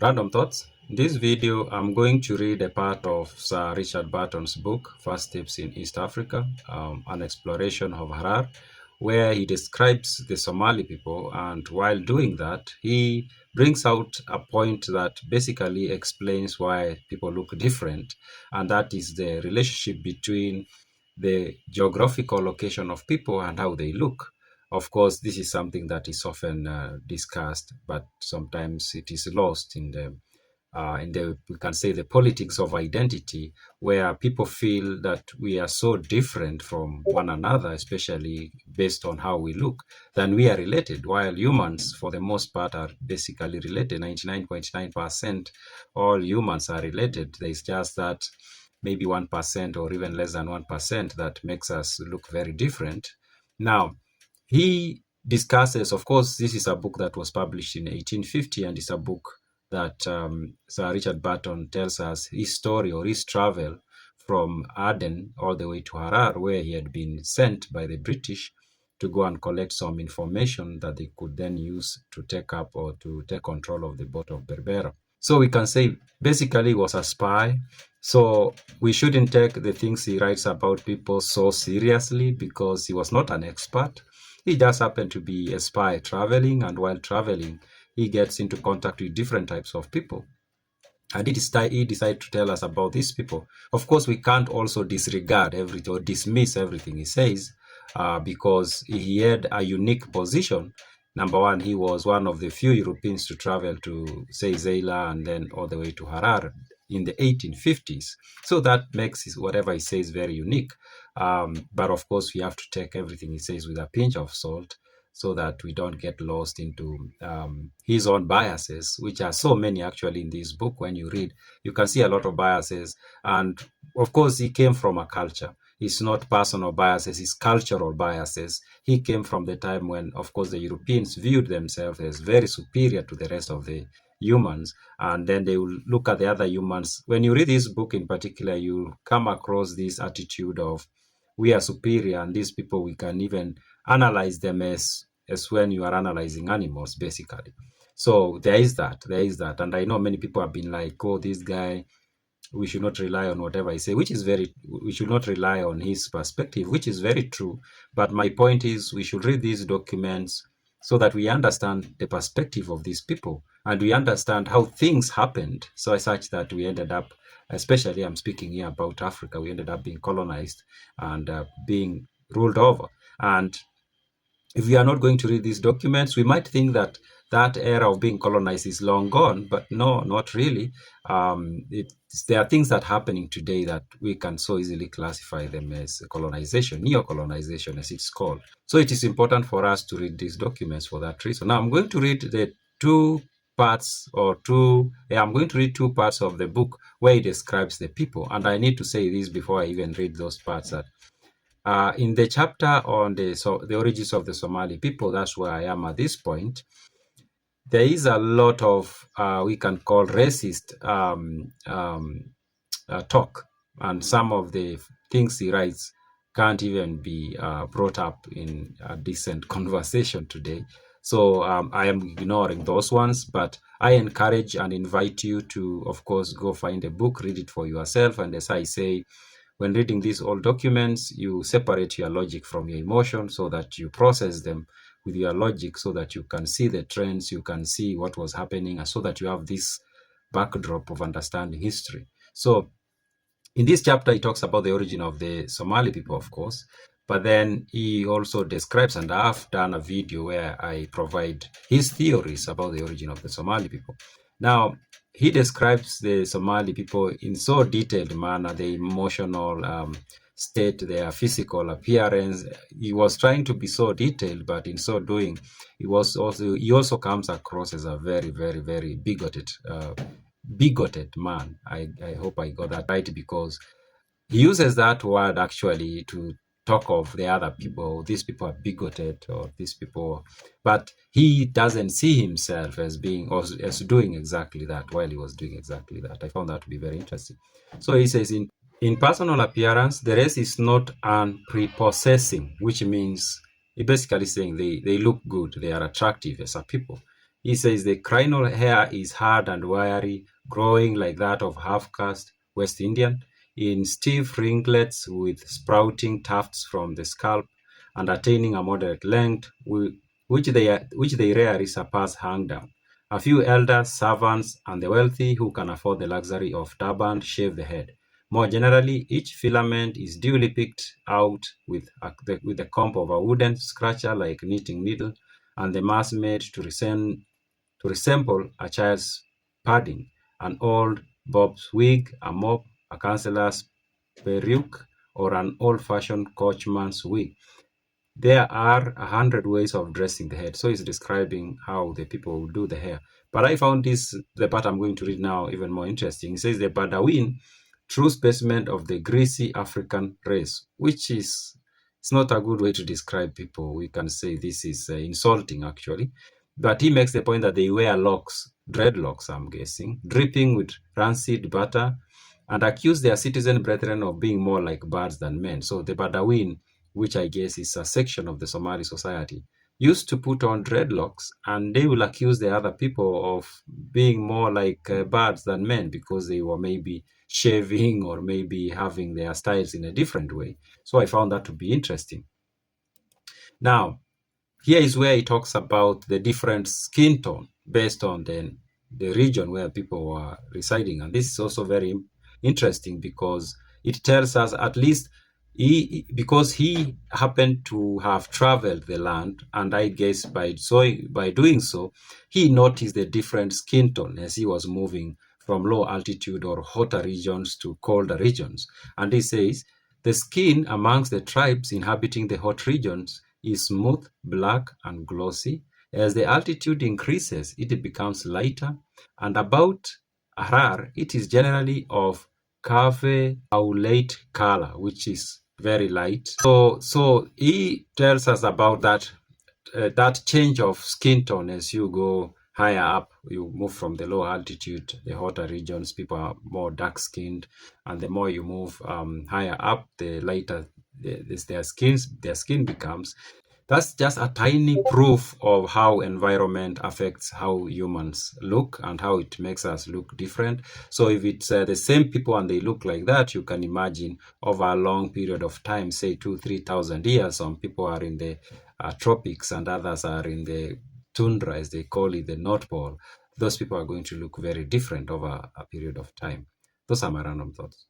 Random thoughts. In this video, I'm going to read a part of Sir Richard Burton's book, First Steps in East Africa, an exploration of Harar, where he describes the Somali people. And while doing that, he brings out a point that basically explains why people look different. And that is the relationship between the geographical location of people and how they look. Of course, this is something that is often discussed, but sometimes it is lost in the we can say the politics of identity, where people feel that we are so different from one another, especially based on how we look, then we are related. While humans, for the most part, are basically related. 99.9% all humans are related. There's just that maybe 1% or even less than 1% that makes us look very different. Now, he discusses, of course, this is a book that was published in 1850, and it's a book that Sir Richard Burton tells us his story or his travel from Aden all the way to Harar, where he had been sent by the British to go and collect some information that they could then use to take up or to take control of the boat of Berbera. So we can say basically he was a spy. So we shouldn't take the things he writes about people so seriously because he was not an expert. He just happened to be a spy traveling, and while traveling, he gets into contact with different types of people. And he decided to tell us about these people. Of course, we can't also disregard everything or dismiss everything he says because he had a unique position. Number one, he was one of the few Europeans to travel to, say, Zeila and then all the way to Harar in the 1850s. So that makes whatever he says very unique. But of course, we have to take everything he says with a pinch of salt so that we don't get lost into his own biases, which are so many actually in this book. When you read, you can see a lot of biases. And of course, he came from a culture. It's not personal biases, it's cultural biases. He came from the time when, of course, the Europeans viewed themselves as very superior to the rest of the humans, and then they will look at the other humans. When you read this book in particular, you come across this attitude of we are superior, and these people, we can even analyze them as when you are analyzing animals, basically. So there is that, and I know many people have been like, oh, this guy, we should not rely on whatever he say, we should not rely on his perspective, which is very true. But my point is, we should read these documents so that we understand the perspective of these people and we understand how things happened, so such that we ended up, especially I'm speaking here about Africa, we ended up being colonized and being ruled over. And if we are not going to read these documents, we might think that that era of being colonized is long gone, but no, not really. There are things that are happening today that we can so easily classify them as colonization, neo-colonization as it's called. So it is important for us to read these documents for that reason. Now I'm going to read the I'm going to read two parts of the book where he describes the people. And I need to say this before I even read those parts, that in the chapter on the origins of the Somali people, that's where I am at this point, there is a lot of, we can call racist talk. And some of the things he writes can't even be brought up in a decent conversation today. So I am ignoring those ones, but I encourage and invite you to, of course, go find a book, read it for yourself. And as I say, when reading these old documents, you separate your logic from your emotion so that you process them with your logic so that you can see the trends, you can see what was happening, and so that you have this backdrop of understanding history. So in this chapter, he talks about the origin of the Somali people, of course, but then he also describes, and I've done a video where I provide his theories about the origin of the Somali people. Now, he describes the Somali people in so detailed manner, the emotional state, their physical appearance. He was trying to be so detailed, but in so doing, he also comes across as a very, very, very bigoted man. I hope I got that right, because he uses that word actually to talk of the other people. These people are bigoted, or these people, but he doesn't see himself as being or as doing exactly that while he was doing exactly that. I found that to be very interesting. So he says, in personal appearance, the race is not unprepossessing, which means he basically saying they look good, they are attractive as a people. He says the cranial hair is hard and wiry, growing like that of half-caste West Indian, in stiff ringlets with sprouting tufts from the scalp and attaining a moderate length, which they rarely surpass hang down. A few elders, servants, and the wealthy who can afford the luxury of turban shave the head. More generally, each filament is duly picked out with the comb of a wooden scratcher like knitting needle, and the mass made to resemble a child's padding, an old bob's wig, a mop, a councillor's peruke, or an old-fashioned coachman's wig. There are 100 ways of dressing the head. So he's describing how the people do the hair. But I found the part I'm going to read now, even more interesting. It says the Badawin, true specimen of the greasy African race, which is it's not a good way to describe people. We can say this is insulting, actually. But he makes the point that they wear locks, dreadlocks, I'm guessing, dripping with rancid butter, and accuse their citizen brethren of being more like birds than men. So the Badawin, which I guess is a section of the Somali society, used to put on dreadlocks, and they will accuse the other people of being more like birds than men because they were maybe shaving or maybe having their styles in a different way. So I found that to be interesting. Now, here is where he talks about the different skin tone based on the region where people were residing. And this is also very interesting because it tells us at least because he happened to have traveled the land, and I guess by doing so, he noticed the different skin tone as he was moving from low altitude or hotter regions to colder regions. And he says the skin amongst the tribes inhabiting the hot regions is smooth, black, and glossy. As the altitude increases, it becomes lighter, and about Harar, it is generally of cave aulate color, which is very light. So he tells us about that change of skin tone as you go higher up. You move from the low altitude, the hotter regions, people are more dark skinned, and the more you move higher up, the lighter their skin becomes. That's just a tiny proof of how environment affects how humans look and how it makes us look different. So if it's the same people and they look like that, you can imagine over a long period of time, say 2,000-3,000 years, some people are in the tropics and others are in the tundra, as they call it, the North Pole. Those people are going to look very different over a period of time. Those are my random thoughts.